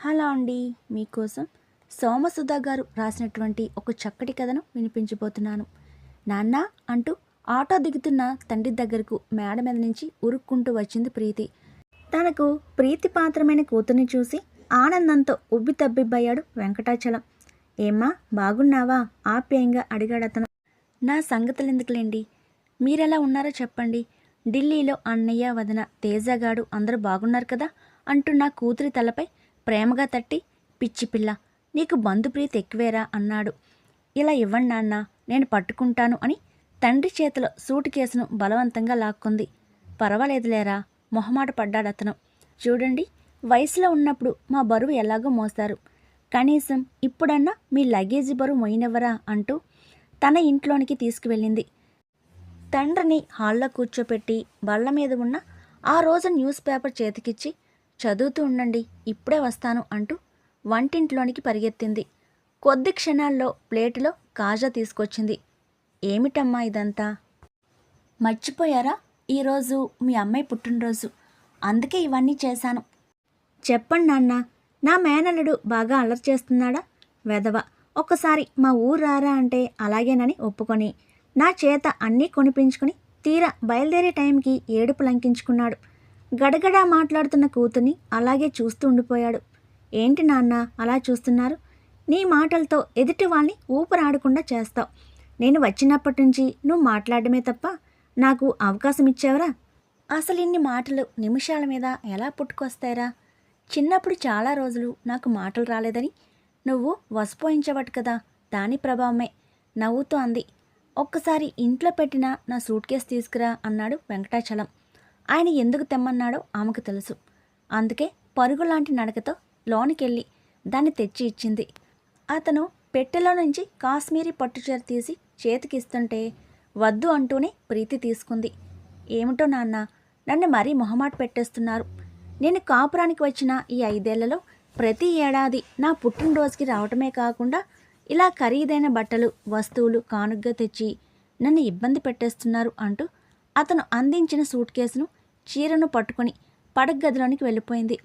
Hello అండి. మీకోసం సోమసుధ గారు రాసినటువంటి ఒక చక్కటి కథను వినిపించబోతున్నాను. నాన్న అంటూ ఆటో దిగుతున్న తండ్రి దగ్గరకు మేడ మీద నుంచి ఉరుక్కుంటూ వచ్చింది ప్రీతి. తనకు ప్రీతి పాత్రమైన కూతుర్ని చూసి ఆనందంతో ఉబ్బితబ్బిబ్బయ్యాడు వెంకటాచలం. ఏమ్మా బాగున్నావా? ఆప్యాయంగా అడిగాడతను. నా సంగతులెందుకులేండి, మీరెలా ఉన్నారో చెప్పండి. ఢిల్లీలో అన్నయ్య, వదిన, తేజగాడు అందరూ బాగున్నారు కదా అంటూ నా కూతురి తలపై ప్రేమగా తట్టి, పిచ్చిపిల్ల, నీకు బంధుప్రీతి ఎక్కువేరా అన్నాడు. ఇలా ఇవ్వండి నాన్న, నేను పట్టుకుంటాను అని తండ్రి చేతిలో సూట్ కేసును బలవంతంగా లాక్కుంది. పర్వాలేదులేరా, మొహమాట పడ్డాడతను. చూడండి, వయసులో ఉన్నప్పుడు మా బరువు ఎలాగో మోస్తారు, కనీసం ఇప్పుడన్నా మీ లగేజీ బరువు మొయ్యనివ్వరా అంటూ తన ఇంట్లోనికి తీసుకువెళ్ళింది. తండ్రిని హాల్లో కూర్చోపెట్టి బల్ల మీద ఉన్న ఆ రోజు న్యూస్ పేపర్ చేతికిచ్చి, చదువుతూ ఉండండి, ఇప్పుడే వస్తాను అంటూ వంటింట్లోనికి పరిగెత్తింది. కొద్ది క్షణాల్లో ప్లేటులో కాజా తీసుకొచ్చింది. ఏమిటమ్మా ఇదంతా? మర్చిపోయారా? ఈరోజు మీ అమ్మాయి పుట్టినరోజు, అందుకే ఇవన్నీ చేశాను. చెప్పండి నాన్న, నా మేనల్లుడు బాగా అల్లరి చేస్తున్నాడా? వెధవ, ఒక్కసారి మా ఊరు రారా అంటే అలాగేనని ఒప్పుకొని నా చేత అన్నీ కొనిపించుకుని తీరా బయలుదేరే టైంకి ఏడుపు లంకించుకున్నాడు. గడగడా మాట్లాడుతున్న కూతుర్ని అలాగే చూస్తూ ఉండిపోయాడు. ఏంటి నాన్న అలా చూస్తున్నారు? నీ మాటలతో ఎదుటి వాళ్ళని ఊపిరాడకుండా చేస్తావు. నేను వచ్చినప్పటి నుంచి నువ్వు మాట్లాడమే తప్ప నాకు అవకాశం ఇచ్చావరా? అసలు ఇన్ని మాటలు నిమిషాల మీద ఎలా పుట్టుకొస్తాయిరా? చిన్నప్పుడు చాలా రోజులు నాకు మాటలు రాలేదని నువ్వు వసిపోయించవట్టు కదా, దాని ప్రభావమే, నవ్వుతూ అంది. ఒక్కసారి ఇంట్లో పెట్టిన నా సూట్ కేసు తీసుకురా అన్నాడు వెంకటాచలం. ఆయన ఎందుకు తెమ్మన్నాడో ఆమెకు తెలుసు. అందుకే పరుగులాంటి నడకతో లోనికెళ్ళి దాన్ని తెచ్చి ఇచ్చింది. అతను పెట్టెలో నుంచి కాశ్మీరీ పట్టుచీర తీసి చేతికిస్తుంటే వద్దు అంటూనే ప్రీతి తీసుకుంది. ఏమిటో నాన్న, నన్ను మరీ మొహమాట పెట్టేస్తున్నారు. నేను కాపురానికి వచ్చిన ఈ 5 ఏళ్లలో ప్రతి ఏడాది నా పుట్టినరోజుకి రావటమే కాకుండా ఇలా ఖరీదైన బట్టలు, వస్తువులు కానుగ్గా తెచ్చి నన్ను ఇబ్బంది పెట్టేస్తున్నారు అంటూ అతను అందించిన సూట్ కేసును, చీరను పట్టుకొని పడగదిలోనికి వెళ్ళిపోయింది.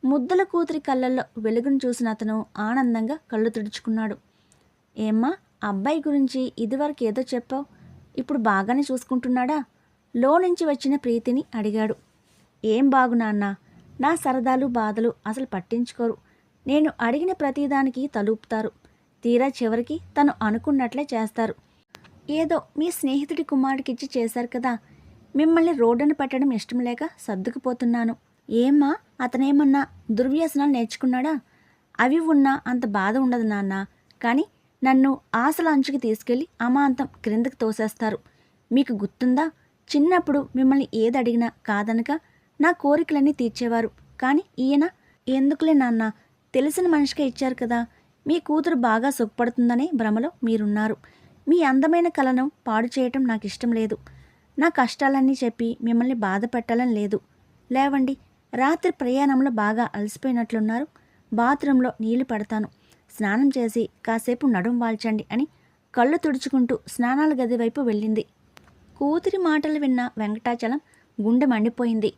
ముద్దుల కూతురి కళ్ళల్లో వెలుగును చూసిన అతను ఆనందంగా కళ్ళు తుడుచుకున్నాడు. ఏమ్మా, అబ్బాయి గురించి ఇదివరకు ఏదో చెప్పావు, ఇప్పుడు బాగానే చూసుకుంటున్నాడా? లోనుంచి వచ్చిన ప్రీతిని అడిగాడు. ఏం బాగు నాన్న, నా సరదాలు బాధలు అసలు పట్టించుకోరు. నేను అడిగిన ప్రతిదానికి తలూపుతారు. తీరా చివరికి తను అనుకున్నట్లే చేస్తారు. ఏదో మీ స్నేహితుడి కుమారుడికిచ్చి చేశారు కదా, మిమ్మల్ని రోడ్డున పెట్టడం ఇష్టం లేక సర్దుకుపోతున్నాను. ఏమ్మా, అతనేమన్నా దుర్వ్యసనాలు నేర్చుకున్నాడా? అవి ఉన్నా అంత బాధ ఉండదు నాన్న, కానీ నన్ను ఆశల అంచుకి తీసుకెళ్ళి అమాంతం క్రిందకి తోసేస్తారు. మీకు గుర్తుందా, చిన్నప్పుడు మిమ్మల్ని ఏది అడిగినా కాదనక నా కోరికలన్నీ తీర్చేవారు. కానీ ఈయన, ఎందుకులే నాన్న, తెలిసిన మనిషికే ఇచ్చారు కదా, మీ కూతురు బాగా సుఖపడుతుందనే భ్రమలో మీరున్నారు. మీ అందమైన కలను పాడు చేయటం నాకు ఇష్టం లేదు. నా కష్టాలన్నీ చెప్పి మిమ్మల్ని బాధ పెట్టాలని లేదు. లేవండి, రాత్రి ప్రయాణంలో బాగా అలసిపోయినట్లున్నారు. బాత్రూంలో నీళ్లు పడతాను, స్నానం చేసి కాసేపు నడుం వాల్చండి అని కళ్ళు తుడుచుకుంటూ స్నానాల గది వైపు వెళ్ళింది. కూతురి మాటలు విన్న వెంకటాచలం గుండె మండిపోయింది.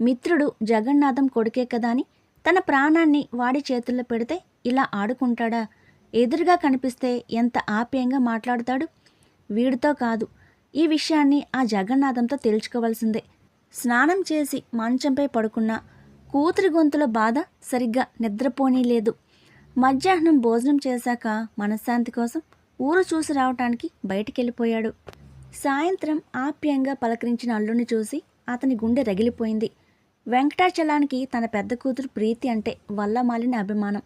మిత్రుడు జగన్నాథం కొడుకే కదా అని తన ప్రాణాన్ని వాడి చేతుల్లో పెడితే ఇలా ఆడుకుంటాడా? ఎదురుగా కనిపిస్తే ఎంత ఆప్యాయంగా మాట్లాడుతాడు. వీడితో కాదు, ఈ విషయాన్ని ఆ జగన్నాథంతో తేల్చుకోవాల్సిందే. స్నానం చేసి మంచంపై పడుకున్న కూతురి గొంతులో బాధ సరిగ్గా నిద్రపోనీలేదు. మధ్యాహ్నం భోజనం చేశాక మనశ్శాంతి కోసం ఊరు చూసి రావటానికి బయటికెళ్ళిపోయాడు. సాయంత్రం ఆప్యాయంగా పలకరించిన అల్లుని చూసి అతని గుండె రగిలిపోయింది. వెంకటాచలానికి తన పెద్ద కూతురు ప్రీతి అంటే వల్లమాలిన అభిమానం.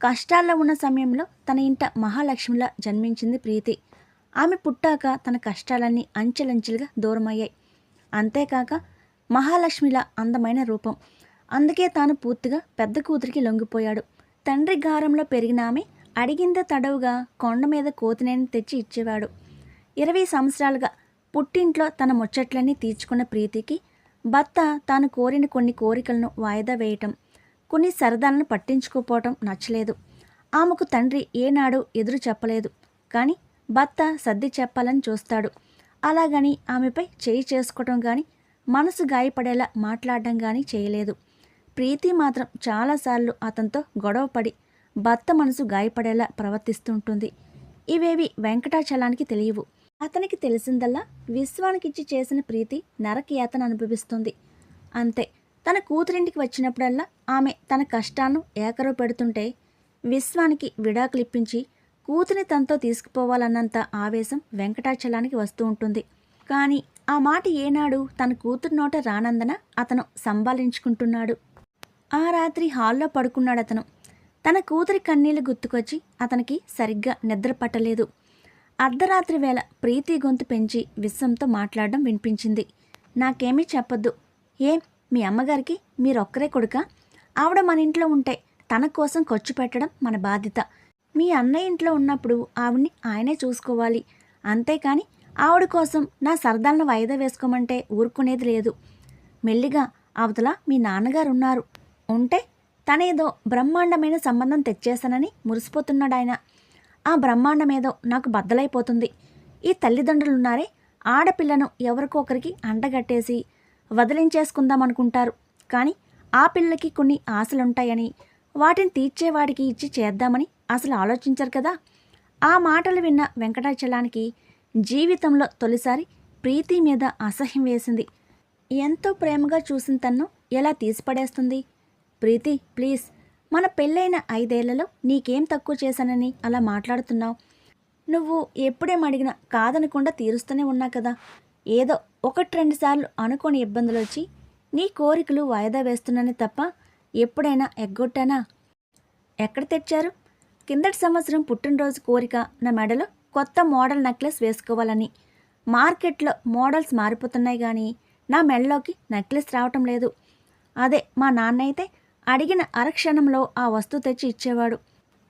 కష్టాల్లో ఉన్న సమయంలో తన ఇంట మహాలక్ష్మిలా జన్మించింది ప్రీతి. ఆమె పుట్టాక తన కష్టాలన్నీ అంచెలంచెలుగా దూరమయ్యాయి. అంతేకాక మహాలక్ష్మిలా అందమైన రూపం. అందుకే తాను పూర్తిగా పెద్ద కూతురికి లొంగిపోయాడు. తండ్రి గారంలో పెరిగిన ఆమె అడిగిందే తడవుగా కొండ మీద కోతినేని తెచ్చి ఇచ్చేవాడు. 20 సంవత్సరాలుగా పుట్టింట్లో తన ముచ్చట్లన్నీ తీర్చుకున్న ప్రీతికి భర్త తాను కోరిన కొన్ని కోరికలను వాయిదా వేయటం, కొన్ని సరదాలను పట్టించుకోపోవటం నచ్చలేదు. ఆమెకు తండ్రి ఏనాడు ఎదురు చెప్పలేదు, కానీ భర్త సర్ది చెప్పాలని చూస్తాడు. అలాగని ఆమెపై చేయి చేసుకోవటం కానీ, మనసు గాయపడేలా మాట్లాడడం కానీ చేయలేదు. ప్రీతి మాత్రం చాలాసార్లు అతనితో గొడవపడి భర్త మనసు గాయపడేలా ప్రవర్తిస్తుంటుంది. ఇవేవి వెంకటాచలానికి తెలియవు. అతనికి తెలిసిందల్లా విశ్వానికిచ్చి చేసిన ప్రీతి నరకయాతన అనుభవిస్తుంది. అంతే. తన కూతురింటికి వచ్చినప్పుడల్లా ఆమె తన కష్టాలను ఏకరవ పెడుతుంటే విశ్వానికి విడాకులిప్పించి కూతుని తనతో తీసుకుపోవాలన్నంత ఆవేశం వెంకటాచలానికి వస్తూ ఉంటుంది. కానీ ఆ మాట ఏనాడు తన కూతురు నోట రానందన అతను సంభాళించుకుంటున్నాడు. ఆ రాత్రి హాల్లో పడుకున్నాడతను. తన కూతురి కన్నీళ్లు గుర్తుకొచ్చి అతనికి సరిగ్గా నిద్ర పట్టలేదు. అర్ధరాత్రి వేళ ప్రీతి గొంతు పెంచి విశ్వంతో మాట్లాడడం వినిపించింది. నాకేమీ చెప్పొద్దు. ఏం మీ అమ్మగారికి మీరొక్కరే కొడుకా? ఆవిడ మన ఇంట్లో ఉంటే తన కోసం ఖర్చు పెట్టడం మన బాధ్యత. మీ అన్నయ్య ఇంట్లో ఉన్నప్పుడు ఆవిడ్ని ఆయనే చూసుకోవాలి. అంతేకాని ఆవిడ కోసం నా సరదాలను వాయిదా వేసుకోమంటే ఊరుకునేది లేదు. మెల్లిగా అవతల మీ నాన్నగారున్నారు. ఉంటే తనేదో బ్రహ్మాండమైన సంబంధం తెచ్చేశానని మురిసిపోతున్నాడాయన. ఆ బ్రహ్మాండమేదో నాకు బద్దలైపోతుంది. ఈ తల్లిదండ్రులున్నారే, ఆడపిల్లను ఎవరికొకరికి అంటగట్టేసి వదిలించేసుకుందామనుకుంటారు. కానీ ఆ పిల్లకి కొన్ని ఆశలుంటాయని వాటిని తీర్చేవాడికి ఇచ్చి చేద్దామని అసలు ఆలోచించరు కదా. ఆ మాటలు విన్న వెంకటాచలానికి జీవితంలో తొలిసారి ప్రీతి మీద అసహ్యం వేసింది. ఎంతో ప్రేమగా చూసిన తన్ను ఎలా తీసిపడేస్తుంది? ప్రీతి, ప్లీజ్, మన పెళ్ళైన 5 ఏళ్లలో నీకేం తక్కువ చేశానని అలా మాట్లాడుతున్నావు? నువ్వు ఎప్పుడేం అడిగినా కాదనకుండా తీరుస్తూనే ఉన్నా కదా. ఏదో 1-2 సార్లు అనుకోని ఇబ్బందులు వచ్చి నీ కోరికలు వాయిదా వేస్తున్నానే తప్ప ఎప్పుడైనా ఎగ్గొట్టానా? ఎక్కడ తెచ్చారు? కిందటి సంవత్సరం పుట్టినరోజు కోరిక నా మెడలో కొత్త మోడల్ నెక్లెస్ వేసుకోవాలని. మార్కెట్లో మోడల్స్ మారిపోతున్నాయి కానీ నా మెడలోకి నెక్లెస్ రావటం లేదు. అదే మా నాన్న అయితే అడిగిన అరక్షణంలో ఆ వస్తువు తెచ్చి ఇచ్చేవాడు.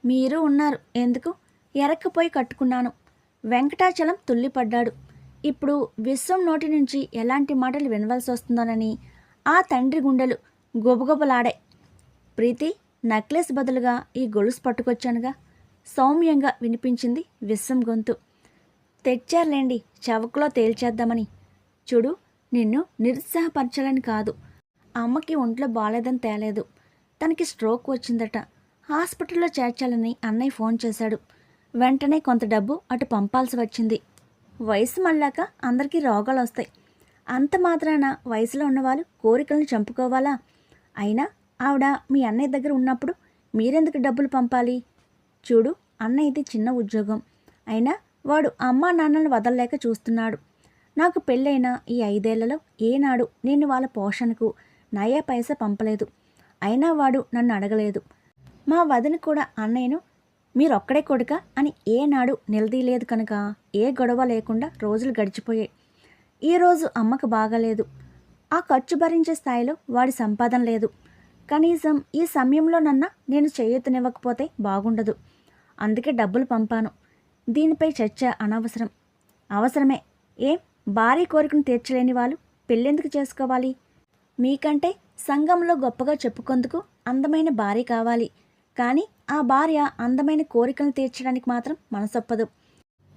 మీరు ఉన్నారు ఎందుకు? ఎరక్కపోయి కట్టుకున్నాను. వెంకటాచలం తుల్లిపడ్డాడు. ఇప్పుడు విశ్వం నోటి నుంచి ఎలాంటి మాటలు వినవలసి వస్తుందోనని ఆ తండ్రి గుండెలు గొబగొబలాడాయి. ప్రీతి, నెక్లెస్ బదులుగా ఈ గొలుసు పట్టుకొచ్చానుగా, సౌమ్యంగా వినిపించింది విశ్వం గొంతు. తెచ్చారులేండి, చవకలో తేల్చేద్దామని. చూడు, నిన్ను నిరుత్సాహపరచాలని కాదు. అమ్మకి ఒంట్లో బాలేదని తేలేదు. తనకి స్ట్రోక్ వచ్చిందట. హాస్పిటల్లో చేర్చాలని అన్నయ్య ఫోన్ చేశాడు. వెంటనే కొంత డబ్బు అటు పంపాల్సి వచ్చింది. వయసు మళ్ళాక అందరికీ రోగాలు వస్తాయి. అంత మాత్రాన వయసులో ఉన్నవాళ్ళు కోరికలను చంపుకోవాలా? అయినా ఆవిడ మీ అన్నయ్య దగ్గర ఉన్నప్పుడు మీరెందుకు డబ్బులు పంపాలి? చూడు, అన్నయ్యది చిన్న ఉద్యోగం. అయినా వాడు అమ్మా నాన్నలను వదలలేక చూస్తున్నాడు. నాకు పెళ్ళైన ఈ 5 ఏళ్లలో ఏనాడు నేను వాళ్ళ పోషణకు నయా పైసా పంపలేదు. అయినా వాడు నన్ను అడగలేదు. మా వదిన కూడా అన్నయ్యను మీరొక్కడే కొడుక అని ఏనాడు నిలదీయలేదు కనుక ఏ గొడవ లేకుండా రోజులు గడిచిపోయాయి. ఈరోజు అమ్మకు బాగాలేదు. ఆ ఖర్చు భరించే స్థాయిలో వాడి సంపాదన లేదు. కనీసం ఈ సమయంలోనన్నా నేను చేయూతనివ్వకపోతే బాగుండదు. అందుకే డబ్బులు పంపాను. దీనిపై చర్చ అనవసరం. అవసరమే. ఏం భారీ కోరికను తీర్చలేని వాళ్ళు పెళ్ళెందుకు చేసుకోవాలి? మీకంటే సంఘంలో గొప్పగా చెప్పుకొందుకు అందమైన భార్య కావాలి. కానీ ఆ భార్య అందమైన కోరికలను తీర్చడానికి మాత్రం మనసొప్పదు.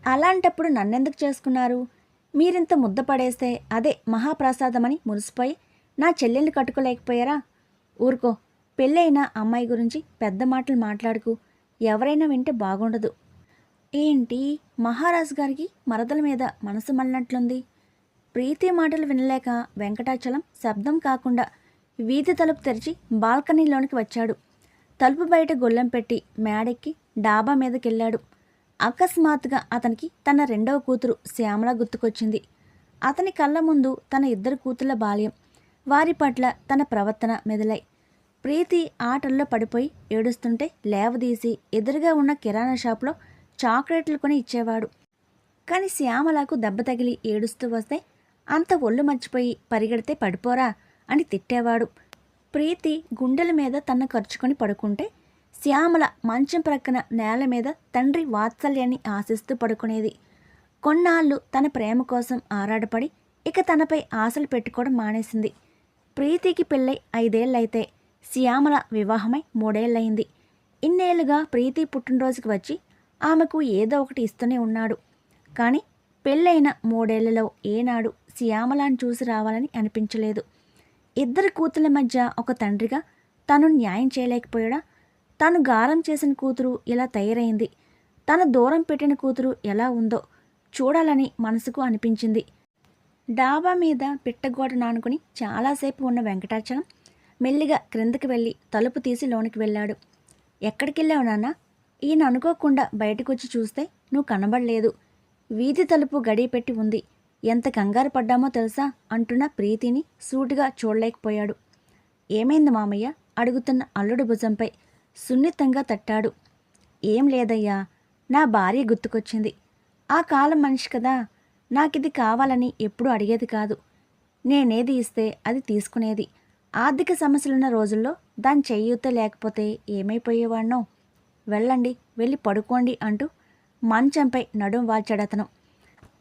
అలాంటప్పుడు నన్నెందుకు చేసుకున్నారు? మీరింత ముద్ద పడేస్తే అదే మహాప్రసాదమని మురిసిపోయి నా చెల్లెళ్ళు కట్టుకోలేకపోయారా? ఊరుకో. పెళ్ళైన అమ్మాయి గురించి పెద్ద మాటలు మాట్లాడుకు. ఎవరైనా వింటే బాగుండదు. ఏంటి, మహారాజు గారికి మరదల మీద మనసు మళ్ళినట్లుంది. ప్రీతి మాటలు వినలేక వెంకటాచలం శబ్దం కాకుండా వీధి తలుపు తెరిచి బాల్కనీలోనికి వచ్చాడు. తలుపు బయట గొల్లెం పెట్టి మేడెక్కి డాబా మీదకెళ్ళాడు. అకస్మాత్తుగా అతనికి తన 2వ కూతురు శ్యామల గుర్తుకొచ్చింది. అతని కళ్ళ ముందు తన 2 కూతుళ్ల బాల్యం, వారి పట్ల తన ప్రవర్తన మెదలై. ప్రీతి ఆటల్లో పడిపోయి ఏడుస్తుంటే లేవదీసి ఎదురుగా ఉన్న కిరాణా షాప్లో చాక్లెట్లు కొని ఇచ్చేవాడు. కానీ శ్యామలకు దెబ్బ తగిలి ఏడుస్తూ వస్తే అంత ఒళ్ళు మర్చిపోయి పరిగెడితే పడిపోరా అని తిట్టేవాడు. ప్రీతి గుండెల మీద తన ఖర్చుకొని పడుకుంటే శ్యామల మంచం ప్రక్కన నేల మీద తండ్రి వాత్సల్యాన్ని ఆశిస్తూ పడుకునేది. కొన్నాళ్ళు తన ప్రేమ కోసం ఆరాటపడి ఇక తనపై ఆశలు పెట్టుకోవడం మానేసింది. ప్రీతికి పెళ్ళై 5 ఏళ్ళైతే శ్యామల వివాహమై 3 ఏళ్ళయింది. ఇన్నేళ్లుగా ప్రీతి పుట్టినరోజుకి వచ్చి ఆమెకు ఏదో ఒకటి ఇస్తూనే ఉన్నాడు. కానీ పెళ్ళైన 3 ఏళ్లలో ఏనాడు శ్యామలాని చూసి రావాలని అనిపించలేదు. 2 కూతుళ్ళ మధ్య ఒక తండ్రిగా తను న్యాయం చేయలేకపోయాడా? తాను గారం చేసిన కూతురు ఇలా తయారైంది. తను దూరం పెట్టిన కూతురు ఎలా ఉందో చూడాలని మనసుకు అనిపించింది. డాబా మీద పిట్టగోడ నానుకుని చాలాసేపు ఉన్న వెంకటాచలం మెల్లిగా క్రిందకి వెళ్ళి తలుపు తీసి లోనికి వెళ్ళాడు. ఎక్కడికెళ్ళావు నాన్న? ఈయన అనుకోకుండా బయటకొచ్చి చూస్తే నువ్వు కనబడలేదు. వీధి తలుపు గడియ పెట్టి ఉంది. ఎంత కంగారు పడ్డామో తెలుసా అంటున్న ప్రీతిని సూటిగా చూడలేకపోయాడు. ఏమైంది మామయ్య? అడుగుతున్న అల్లుడు భుజంపై సున్నితంగా తట్టాడు. ఏం లేదయ్యా, నా భార్య గుర్తుకొచ్చింది. ఆ కాలం మనిషి కదా, నాకిది కావాలని ఎప్పుడూ అడిగేది కాదు. నేనేది ఇస్తే అది తీసుకునేది. ఆర్థిక సమస్యలున్న రోజుల్లో దాని చెయ్యూత లేకపోతే ఏమైపోయేవాణ్ణో. వెళ్ళండి, వెళ్ళి పడుకోండి అంటూ మంచంపై నడుం వాల్చాడతను.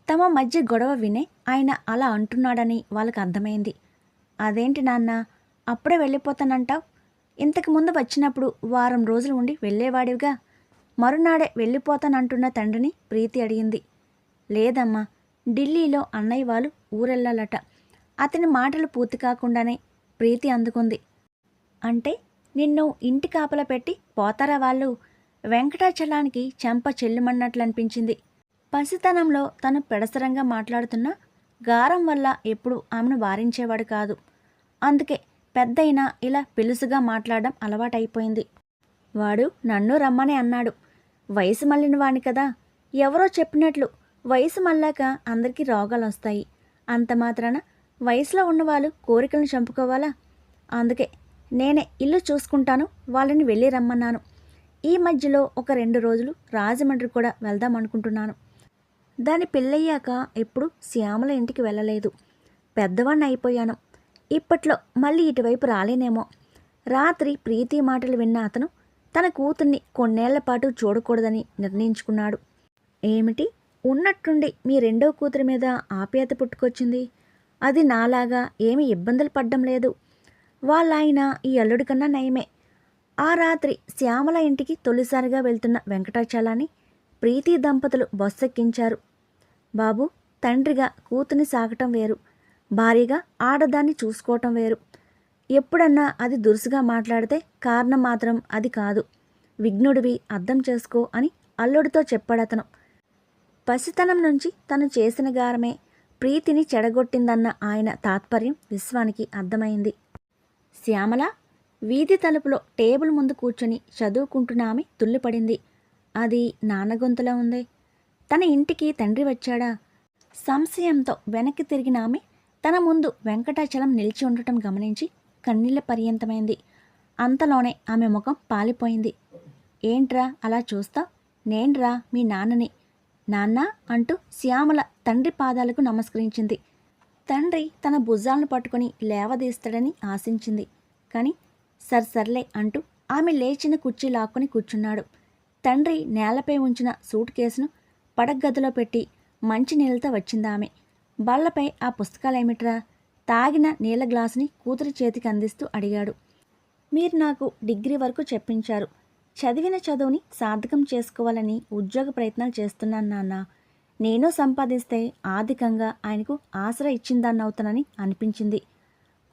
తమ మధ్య గొడవ వినే ఆయన అలా అంటున్నాడని వాళ్ళకు అర్థమైంది. అదేంటి నాన్న, అప్పుడే వెళ్ళిపోతానంటావు? ఇంతకుముందు వచ్చినప్పుడు వారం రోజులు ఉండి వెళ్ళేవాడివిగా. మరునాడే వెళ్ళిపోతానంటున్న తండ్రిని ప్రీతి అడిగింది. లేదమ్మా, ఢిల్లీలో అన్నయ్య వాళ్ళు ఊరెళ్ళాలట. అతని మాటలు పూర్తి కాకుండానే ప్రీతి అందుకుంది. అంటే నిన్ను ఇంటి కాపలా పెట్టి పోతారా వాళ్ళు? వెంకటాచలానికి చెంప చెల్లుమన్నట్లనిపించింది. పసితనంలో తను పెడసరంగా మాట్లాడుతున్నా గారం వల్ల ఎప్పుడు ఆమెను వారించేవాడు కాదు. అందుకే పెద్దయినా ఇలా పెలుసుగా మాట్లాడడం అలవాటైపోయింది. వాడు నన్ను రమ్మని అన్నాడు. వయసు మళ్ళిన వాణ్ణి కదా. ఎవరో చెప్పినట్లు వయసు మళ్ళాక అందరికీ రోగాలు వస్తాయి. అంత మాత్రాన వయసులో ఉన్నవాళ్ళు కోరికలను చంపుకోవాలా? అందుకే నేనే ఇల్లు చూసుకుంటాను, వాళ్ళని వెళ్ళి రమ్మన్నాను. ఈ మధ్యలో ఒక 2 రోజులు రాజమండ్రి కూడా వెళ్దామనుకుంటున్నాను. దాని పెళ్ళయ్యాక ఎప్పుడు శ్యామల ఇంటికి వెళ్ళలేదు. పెద్దవాణ్ణి అయిపోయాను. ఇప్పట్లో మళ్ళీ ఇటువైపు రాలేనేమో. రాత్రి ప్రీతి మాటలు విన్న అతను తన కూతుర్ని కొన్నేళ్ల పాటు చూడకూడదని నిర్ణయించుకున్నాడు. ఏమిటి, ఉన్నట్టుండి మీ రెండో కూతురి మీద ఆప్యాయత పుట్టుకొచ్చింది? అది నాలాగా ఏమీ ఇబ్బందులు పడ్డం లేదు. వాళ్ళాయన ఈ అల్లుడి కన్నా నయమే. ఆ రాత్రి శ్యామల ఇంటికి తొలిసారిగా వెళ్తున్న వెంకటాచలాన్ని ప్రీతి దంపతులు బస్సెక్కించారు. బాబు, తండ్రిగా కూతుని సాగటం వేరు, భార్యగా ఆడదాన్ని చూసుకోవటం వేరు. ఎప్పుడన్నా అది దురుసుగా మాట్లాడితే కారణం మాత్రం అది కాదు. విఘ్నుడివి, అర్థం చేసుకో అని అల్లుడితో చెప్పాడతను. పసితనం నుంచి తను చేసిన గారమే ప్రీతిని చెడగొట్టిందన్న ఆయన తాత్పర్యం విశ్వానికి అర్థమైంది. శ్యామల వీధి తలుపులో టేబుల్ ముందు కూర్చొని చదువుకుంటున్న ఆమె తుల్లిపడింది. అది నాన్న గొంతులా ఉందే. తన ఇంటికి తండ్రి వచ్చాడా? సంశయంతో వెనక్కి తిరిగిన ఆమె తన ముందు వెంకటాచలం నిలిచి ఉండటం గమనించి కన్నీళ్ల పర్యంతమైంది. అంతలోనే ఆమె ముఖం పాలిపోయింది. ఏంట్రా అలా చూస్తా? నేన్రా మీ నాన్నని. నాన్న అంటూ శ్యామల తండ్రి పాదాలకు నమస్కరించింది. తండ్రి తన భుజాలను పట్టుకుని లేవదీస్తాడని ఆశించింది. కానీ సర్లే అంటూ ఆమె లేచిన కుర్చీ లాక్కొని కూర్చున్నాడు. తండ్రి నేలపై ఉంచిన సూట్ కేసును పడగదిలో పెట్టి మంచినీళ్ళతో వచ్చిందామె. బల్లపై ఆ పుస్తకాలేమిట్రా? తాగిన నీళ్ళ గ్లాసుని కూతురి చేతికి అందిస్తూ అడిగాడు. మీరు నాకు డిగ్రీ వరకు చెప్పించారు. చదివిన చదువుని సార్థకం చేసుకోవాలని ఉద్యోగ ప్రయత్నాలు చేస్తున్నాను నాన్న. నేను సంపాదిస్తే ఆర్థికంగా ఆయనకు ఆసరా ఇచ్చిందాన్నవుతానని అనిపించింది.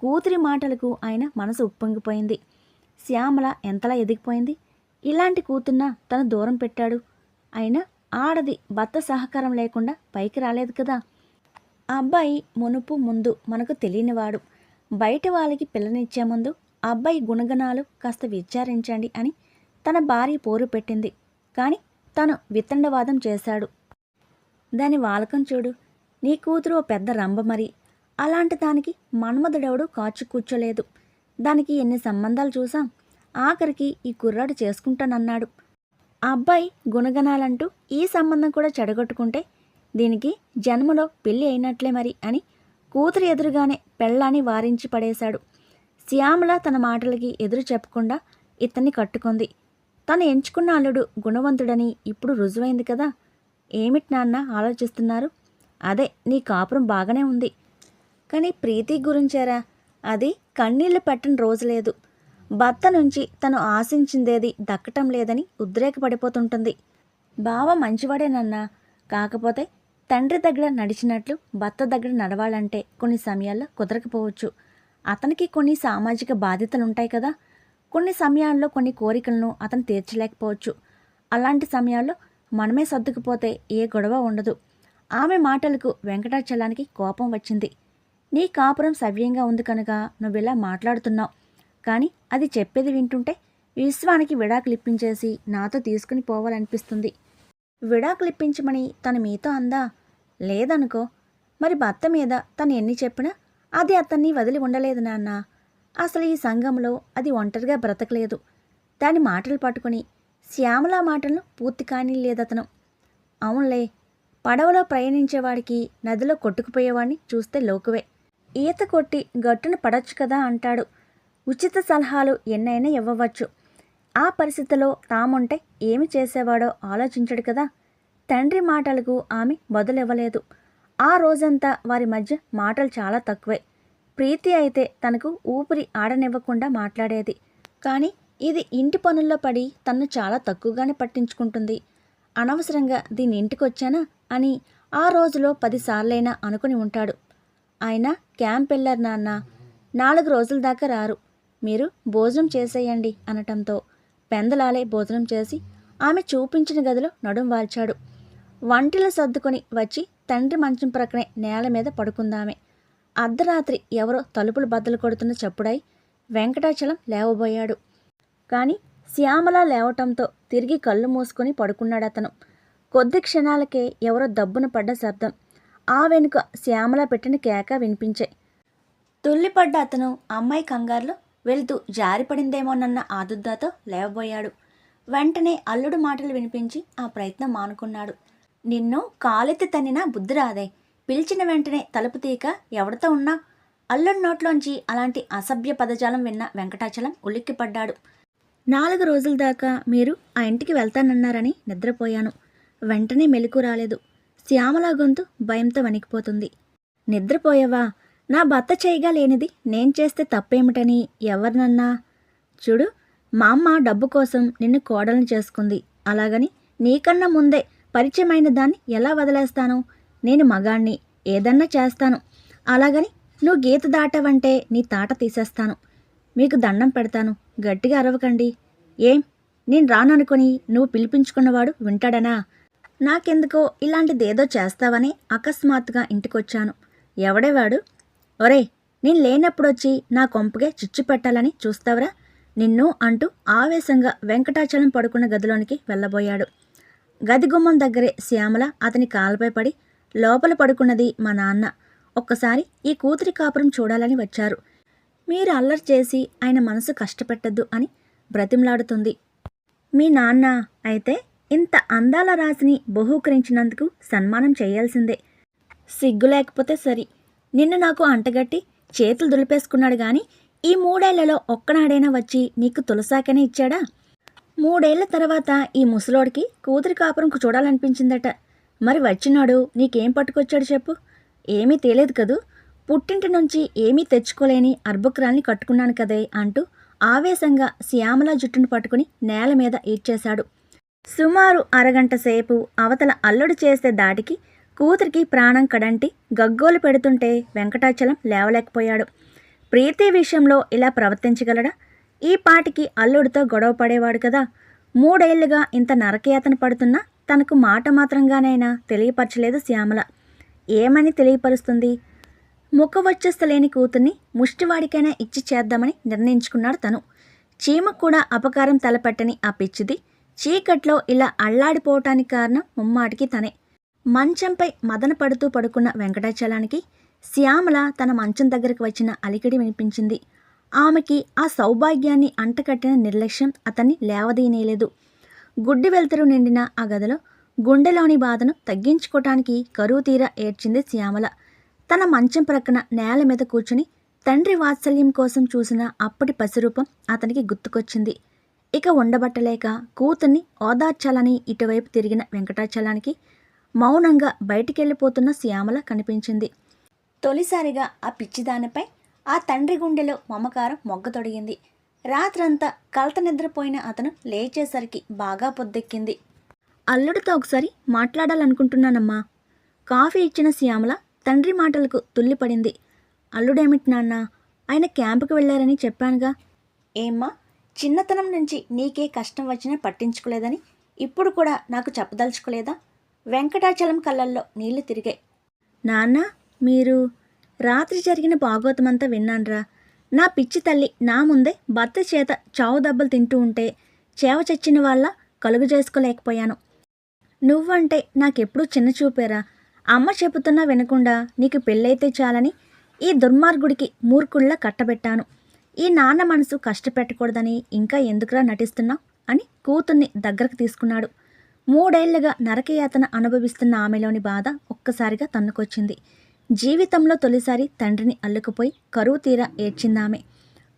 కూతురి మాటలకు ఆయన మనసు ఉప్పొంగిపోయింది. శ్యామల ఎంతలా ఎదిగిపోయింది. ఇలాంటి కూతున్న తను దూరం పెట్టాడు. అయినా ఆడది భర్త సహకారం లేకుండా పైకి రాలేదు కదా. ఆ అబ్బాయి మునుపు ముందు మనకు తెలియనివాడు. బయట వాళ్ళకి పిల్లనిచ్చే ముందు అబ్బాయి గుణగణాలు కాస్త విచారించండి అని తన భార్య పోరు పెట్టింది. కానీ తను వితండవాదం చేశాడు. దాని వాలకం చూడు. నీ కూతురు ఓ పెద్ద రంభ మరి. అలాంటి దానికి మన్మధుడెవడు కాచు కూర్చోలేదు. దానికి ఎన్ని సంబంధాలు చూసాం. ఆఖరికి ఈ కుర్రాడు చేసుకుంటానన్నాడు. ఆ అబ్బాయి గుణగణాలంటూ ఈ సంబంధం కూడా చెడగొట్టుకుంటే దీనికి జన్మలో పెళ్ళి అయినట్లే మరి అని కూతురు ఎదురుగానే పెళ్ళాన్ని వారించి పడేశాడు. శ్యామల తన మాటలకి ఎదురు చెప్పకుండా ఇతన్ని కట్టుకుంది. తను ఎంచుకున్న అల్లుడు గుణవంతుడని ఇప్పుడు రుజువైంది కదా. ఏమిటి నాన్న ఆలోచిస్తున్నారు? అదే, నీ కాపురం బాగానే ఉంది. కానీ ప్రీతి గురించారా? అది కన్నీళ్లు పెట్టని రోజు లేదు. భర్త నుంచి తను ఆశించిందేది దక్కటం లేదని ఉద్రేకపడిపోతుంటుంది. బావ మంచివాడేనన్నా. కాకపోతే తండ్రి దగ్గర నడిచినట్లు భర్త దగ్గర నడవాలంటే కొన్ని సమయాల్లో కుదరకపోవచ్చు. అతనికి కొన్ని సామాజిక బాధ్యతలుంటాయి కదా. కొన్ని సమయాల్లో కొన్ని కోరికలను అతను తీర్చలేకపోవచ్చు. అలాంటి సమయాల్లో మనమే సర్దుకుపోతే ఏ గొడవ ఉండదు. ఆమె మాటలకు వెంకటాచలానికి కోపం వచ్చింది. నీ కాపురం సవ్యంగా ఉంది కనుక నువ్విలా మాట్లాడుతున్నావు. కానీ అది చెప్పేది వింటుంటే విశ్వానికి విడాకులిప్పించేసి నాతో తీసుకుని పోవాలనిపిస్తుంది. విడాకులిప్పించమని తను మీతో అందా? లేదనుకో. మరి భర్త మీద తను ఎన్ని చెప్పినా అది అతన్ని వదిలి ఉండలేదు నాన్న. అసలు ఈ సంఘంలో అది ఒంటరిగా బ్రతకలేదు. దాని మాటలు పట్టుకుని శ్యామల మాటలను పూర్తి కానీ లేదతను. అవునులే, పడవలో ప్రయాణించేవాడికి నదిలో కొట్టుకుపోయేవాడిని చూస్తే లోకువే. ఈత కొట్టి గట్టున పడొచ్చు కదా అంటాడు. ఉచిత సలహాలు ఎన్నైనా ఇవ్వవచ్చు. ఆ పరిస్థితిలో తాముంటే ఏమి చేసేవాడో ఆలోచించడు కదా. తండ్రి మాటలకు ఆమె బదులివ్వలేదు. ఆ రోజంతా వారి మధ్య మాటలు చాలా తక్కువే. ప్రీతి అయితే తనకు ఊపిరి ఆడనివ్వకుండా మాట్లాడేది. కానీ ఇది ఇంటి పనుల్లో పడి తన్ను చాలా తక్కువగానే పట్టించుకుంటుంది. అనవసరంగా దీని ఇంటికొచ్చానా అని ఆ రోజులో 10 సార్లైనా అనుకుని ఉంటాడు. ఆయన క్యాంప్ వెళ్ళారు నాన్న, 4 రోజుల దాకా రారు, మీరు భోజనం చేసేయండి అనటంతో పెందలాలే భోజనం చేసి ఆమె చూపించిన గదిలో నడుం వాల్చాడు. వంటిలో సర్దుకొని వచ్చి తండ్రి మంచం ప్రక్కనే నేల మీద పడుకుందామే. అర్ధరాత్రి ఎవరో తలుపులు బద్దలు కొడుతున్న చప్పుడై వెంకటాచలం లేవబోయాడు. కానీ శ్యామల లేవటంతో తిరిగి కళ్ళు మూసుకొని పడుకున్నాడతను. కొద్ది క్షణాలకే ఎవరో దబ్బున పడ్డ శబ్దం, ఆ వెనుక శ్యామల పెట్టిన కేక వినిపించాయి. తుల్లిపడ్డ అతను అమ్మాయి కంగారులో వెళ్తూ జారిపడిందేమోనన్న ఆదుర్దాతో లేవబోయాడు. వెంటనే అల్లుడు మాటలు వినిపించి ఆ ప్రయత్నం మానుకున్నాడు. నిన్ను కాలెత్తి తన్నినా బుద్ధి రాదే, పిలిచిన వెంటనే తలుపు తీక ఎవరితో ఉన్నా? అల్లుడి నోట్లోంచి అలాంటి అసభ్య పదజాలం విన్న వెంకటాచలం ఉలిక్కిపడ్డాడు. 4 రోజుల దాకా మీరు ఆ ఇంటికి వెళ్తానన్నారని నిద్రపోయాను. వెంటనే మెలకు రాలేదు. శ్యామల గొంతు భయంతో వణికిపోతుంది. నిద్రపోయావా? నా భర్త చేయగా లేనిది నేను చేస్తే తప్పేమిటని ఎవరినన్నా? చూడు, మా అమ్మ డబ్బు కోసం నిన్ను కోడల్ని చేసుకుంది. అలాగని నీకన్నా ముందే పరిచయమైన దాన్ని ఎలా వదిలేస్తాను? నేను మగాణ్ణి, ఏదన్నా చేస్తాను. అలాగని నువ్వు గీత దాటావంటే నీ తాట తీసేస్తాను. మీకు దండం పెడతాను, గట్టిగా అరవకండి. ఏం, నేను రాననుకొని నువ్వు పిలిపించుకున్నవాడు వింటాడనా? నాకెందుకో ఇలాంటిదేదో చేస్తావని అకస్మాత్తుగా ఇంటికొచ్చాను. ఎవడేవాడు? ఒరే, నేను లేనప్పుడొచ్చి నా కొంపగే చిచ్చు పెట్టాలని చూస్తావరా నిన్ను అంటూ ఆవేశంగా వెంకటాచలం పడుకున్న గదిలోనికి వెళ్ళబోయాడు. గది గుమ్మం దగ్గరే శ్యామల అతని కాళ్ళపై పడి, లోపల పడుకున్నది మా నాన్న. ఒక్కసారి ఈ కూతురి కాపురం చూడాలని వచ్చారు. మీరు అల్లరి చేసి ఆయన మనసు కష్టపెట్టద్దు అని బ్రతిమలాడుతుంది. మీ నాన్న అయితే ఇంత అందాల రాశిని బహూకరించినందుకు సన్మానం చేయాల్సిందే. సిగ్గు లేకపోతే సరి. నిన్ను నాకు అంటగట్టి చేతులు దులిపేసుకున్నాడు గాని ఈ 3 ఏళ్లలో ఒక్కనాడైనా వచ్చి నీకు తులసాకనే ఇచ్చాడా? 3 ఏళ్ల తర్వాత ఈ ముసలోడికి కూతురి కాపురంకు చూడాలనిపించిందట. మరి వచ్చినాడు నీకేం పట్టుకొచ్చాడు చెప్పు? ఏమీ తెలియదు కదూ. పుట్టింటి నుంచి ఏమీ తెచ్చుకోలేని అర్బుక్రాల్ని కట్టుకున్నాను కదే అంటూ ఆవేశంగా శ్యామల జుట్టును పట్టుకుని నేల మీద ఈడ్చేశాడు. సుమారు అరగంట సేపు అవతల అల్లుడు చేసే దాటికి కూతురికి ప్రాణం కడంటి గగ్గోలు పెడుతుంటే వెంకటాచలం లేవలేకపోయాడు. ప్రీతి విషయంలో ఇలా ప్రవర్తించగలడా? ఈ పాటికి అల్లుడితో గొడవ పడేవాడు కదా. 3 ఏళ్లుగా ఇంత నరకయాతన పడుతున్నా తనకు మాట మాత్రంగానైనా తెలియపరచలేదు శ్యామల. ఏమని తెలియపరుస్తుంది? ముఖవచ్చస్తలేని కూతుర్ని ముష్టివాడికైనా ఇచ్చి చేద్దామని నిర్ణయించుకున్నాడు తను. చీమకు కూడా అపకారం తలపెట్టని ఆ పిచ్చిది చీకట్లో ఇలా అల్లాడిపోవటానికి కారణం ముమ్మాటికి తనే. మంచంపై మదన పడుతూ పడుకున్న వెంకటాచలానికి శ్యామల తన మంచం దగ్గరకు వచ్చిన అలికిడి వినిపించింది. ఆమెకి ఆ సౌభాగ్యాన్ని అంటకట్టిన నిర్లక్ష్యం అతన్ని లేవదీయనేలేదు. గుడ్డి వెలుతురు నిండిన ఆ గదిలో గుండెలోని బాధను తగ్గించుకోవటానికి కరువు తీరా ఏడ్చింది శ్యామల. తన మంచం ప్రక్కన నేల మీద కూర్చుని తండ్రి వాత్సల్యం కోసం చూసిన అప్పటి పసిరూపం అతనికి గుర్తుకొచ్చింది. ఇక ఉండబట్టలేక కూతుర్ని ఓదార్చాలని ఇటువైపు తిరిగిన వెంకటాచలానికి మౌనంగా బయటికెళ్ళిపోతున్న శ్యామల కనిపించింది. తొలిసారిగా ఆ పిచ్చిదానిపై ఆ తండ్రి గుండెలో మమకారం మొగ్గతొడిగింది. రాత్రంతా కలత నిద్రపోయిన అతను లేచేసరికి బాగా పొద్దెక్కింది. అల్లుడితో ఒకసారి మాట్లాడాలనుకుంటున్నానమ్మా. కాఫీ ఇచ్చిన శ్యామల తండ్రి మాటలకు తుల్లిపడింది. అల్లుడేమిటి నాన్న? ఆయన క్యాంపుకు వెళ్ళారని చెప్పానుగా. ఏమ్మా, చిన్నతనం నుంచి నీకే కష్టం వచ్చినా పట్టించుకోలేదని ఇప్పుడు కూడా నాకు చెప్పదలుచుకోలేదా? వెంకటాచలం కళ్ళల్లో నీళ్లు తిరిగాయి. నాన్న, మీరు రాత్రి జరిగిన భాగోతమంతా విన్నాన్రా. నా పిచ్చి తల్లి నా ముందే భర్త చేత చావు దెబ్బలు తింటూ ఉంటే చేవ చచ్చిన వాళ్ళ కలుగు చేసుకోలేకపోయాను. నువ్వంటే నాకెప్పుడూ చిన్న చూపేరా. అమ్మ చెబుతున్నా వినకుండా నీకు పెళ్ళైతే చాలని ఈ దుర్మార్గుడికి మూర్ఖుళ్ళ కట్టబెట్టాను. ఈ నాన్న మనసు కష్టపెట్టకూడదని ఇంకా ఎందుకురా నటిస్తున్నావు అని కూతుర్ని దగ్గరకు తీసుకున్నాడు. 3 ఏళ్లుగా నరకయాతన అనుభవిస్తున్న ఆమెలోని బాధ ఒక్కసారిగా తన్నుకొచ్చింది. జీవితంలో తొలిసారి తండ్రిని అల్లుకుపోయి కరువు తీరా ఏడ్చిందామె.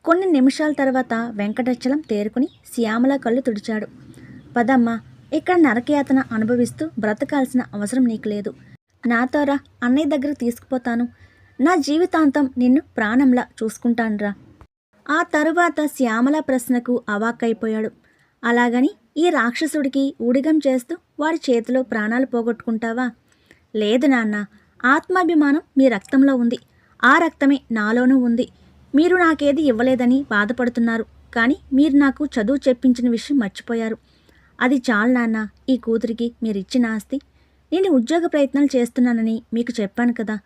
కొన్ని నిమిషాల తర్వాత వెంకటాచలం తేరుకుని శ్యామల కళ్ళు తుడిచాడు. పదమ్మా, ఇక్కడ నరకయాతన అనుభవిస్తూ బ్రతకాల్సిన అవసరం నీకు లేదు. నాతోరా, అన్నయ్య దగ్గరకు తీసుకుపోతాను. నా జీవితాంతం నిన్ను ప్రాణంలా చూసుకుంటానురా. ఆ తరువాత శ్యామల ప్రశ్నకు అవాక్కైపోయాడు. అలాగని ఈ రాక్షసుడికి ఊడిగం చేస్తూ వాడి చేతిలో ప్రాణాలు పోగొట్టుకుంటావా? లేదు నాన్న, ఆత్మాభిమానం మీ రక్తంలో ఉంది. ఆ రక్తమే నాలోనూ ఉంది. మీరు నాకేది ఇవ్వలేదని బాధపడుతున్నారు, కానీ మీరు నాకు చదువు చెప్పించిన విషయం మర్చిపోయారు. అది చాలు నాన్న, ఈ కూతురికి మీరిచ్చిన ఆస్తి. నేను ఉద్యోగ ప్రయత్నాలు చేస్తున్నానని మీకు చెప్పాను కదా.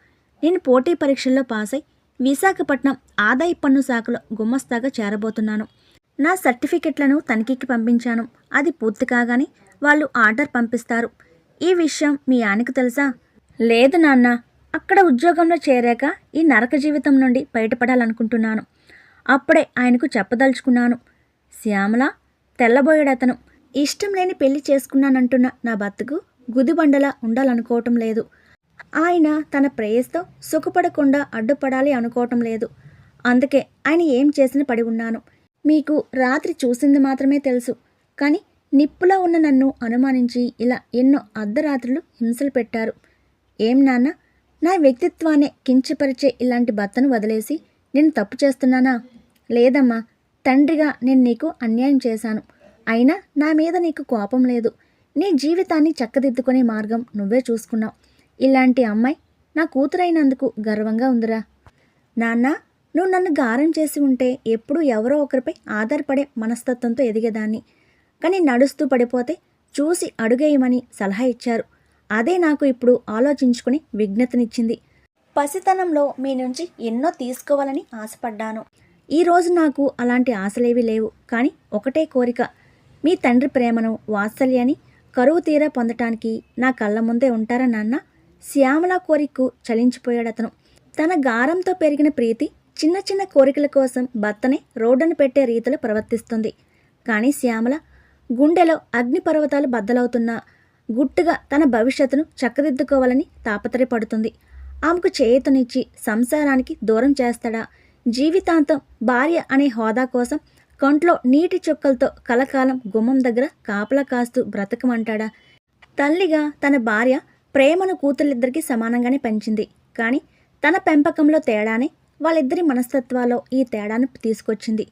నేను పోటీ పరీక్షల్లో పాసై విశాఖపట్నం ఆదాయ పన్ను శాఖలో గుమస్తాగా చేరబోతున్నాను. నా సర్టిఫికెట్లను తనిఖీకి పంపించాను. అది పూర్తి కాగానే వాళ్ళు ఆర్డర్ పంపిస్తారు. ఈ విషయం మీ ఆయనకు తెలుసా? లేదు నాన్న, అక్కడ ఉద్యోగంలో చేరాక ఈ నరక జీవితం నుండి బయటపడాలనుకుంటున్నాను. అప్పుడే ఆయనకు చెప్పదలుచుకున్నాను. శ్యామల, తెల్లబోయాడతను. ఇష్టం లేని పెళ్లి చేసుకున్నానంటున్న నా భర్తకు గుదిబండలా ఉండాలనుకోవటం లేదు. ఆయన తన ప్రేయస్తో సుఖపడకుండా అడ్డుపడాలి అనుకోవటం లేదు. అందుకే ఆయన ఏం చేసిన పడి ఉన్నాను. మీకు రాత్రి చూసింది మాత్రమే తెలుసు, కానీ నిప్పులో ఉన్న నన్ను అనుమానించి ఇలా ఎన్నో అర్ధరాత్రులు హింసలు పెట్టారు. ఏం నాన్న, నా వ్యక్తిత్వాన్ని కించపరిచే ఇలాంటి భర్తను వదిలేసి నేను తప్పు చేస్తున్నానా? లేదమ్మా, తండ్రిగా నేను నీకు అన్యాయం చేశాను. అయినా నా మీద నీకు కోపం లేదు. నీ జీవితాన్ని చక్కదిద్దుకునే మార్గం నువ్వే చూసుకున్నావు. ఇలాంటి అమ్మాయి నా కూతురైనందుకు గర్వంగా ఉందిరా. నాన్న, నువ్వు నన్ను గారం చేసి ఉంటే ఎప్పుడూ ఎవరో ఒకరిపై ఆధారపడే మనస్తత్వంతో ఎదిగేదాన్ని. కానీ నడుస్తూ పడిపోతే చూసి అడుగేయమని సలహా ఇచ్చారు. అదే నాకు ఇప్పుడు ఆలోచించుకుని విజ్ఞతనిచ్చింది. పసితనంలో మీ నుంచి ఎన్నో తీసుకోవాలని ఆశపడ్డాను. ఈరోజు నాకు అలాంటి ఆశలేవి లేవు. కానీ ఒకటే కోరిక, మీ తండ్రి ప్రేమను, వాత్సల్యాన్ని కరువు తీరా పొందటానికి నా కళ్ళ ముందే ఉంటారా నాన్న? శ్యామల కోరికకు చలించిపోయాడతను. తన గారంతో పెరిగిన ప్రీతి చిన్న చిన్న కోరికల కోసం భర్తనే రోడ్డును పెట్టే రీతిలో ప్రవర్తిస్తుంది. కానీ శ్యామల గుండెలో అగ్నిపర్వతాలు బద్దలవుతున్నా గుట్టుగా తన భవిష్యత్తును చక్కదిద్దుకోవాలని తాపత్రయపడుతుంది. ఆమెకు చేయుతనిచ్చి సంసారానికి దూరం చేస్తాడా? జీవితాంతం భార్య అనే హోదా కోసం కంట్లో నీటి చుక్కలతో కలకాలం గుమ్మం దగ్గర కాపలా కాస్తూ బ్రతకమంటాడా? తల్లిగా తన భార్య ప్రేమను కూతుళ్ళిద్దరికీ సమానంగానే పెంచింది. కానీ తన పెంపకంలో తేడానే వాళ్ళిద్దరి మనస్తత్వాల్లో ఈ తేడాను తీసుకొచ్చింది.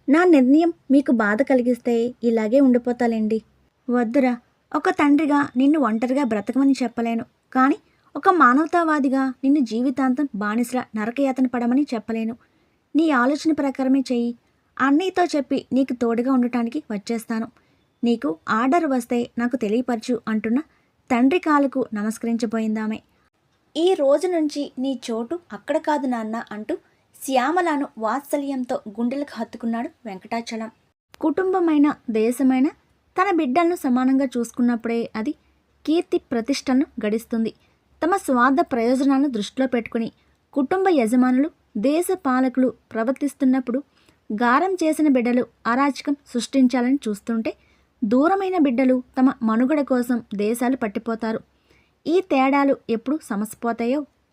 నా నిర్ణయం మీకు బాధ కలిగిస్తే ఇలాగే ఉండిపోతాలేండి. వద్దురా, ఒక తండ్రిగా నిన్ను ఒంటరిగా బ్రతకమని చెప్పలేను. కానీ ఒక మానవతావాదిగా నిన్ను జీవితాంతం బానిసలా నరకయాతన పడమని చెప్పలేను. నీ ఆలోచన ప్రకారమే చెయ్యి. అన్నయ్యతో చెప్పి నీకు తోడుగా ఉండటానికి వచ్చేస్తాను. నీకు ఆర్డర్ వస్తే నాకు తెలియపరచు అంటున్న తండ్రి కాలుకు నమస్కరించబోయిందామె. ఈ రోజు నుంచి నీ చోటు అక్కడ కాదు నాన్న అంటూ శ్యామలను వాత్సల్యంతో గుండెలకు హత్తుకున్నాడు వెంకటాచలం. కుటుంబమైన దేశమైన తన బిడ్డలను సమానంగా చూసుకున్నప్పుడే అది కీర్తి ప్రతిష్టలను గడిస్తుంది. తమ స్వార్థ ప్రయోజనాలను దృష్టిలో పెట్టుకుని కుటుంబ యజమానులు, దేశ పాలకులు ప్రవర్తిస్తున్నప్పుడు గారం చేసిన బిడ్డలు అరాచకం సృష్టించాలని చూస్తుంటే దూరమైన బిడ్డలు తమ మనుగడ కోసం దేశాలు పట్టిపోతారు. ఈ తేడాలు ఎప్పుడు సమసిపోతాయో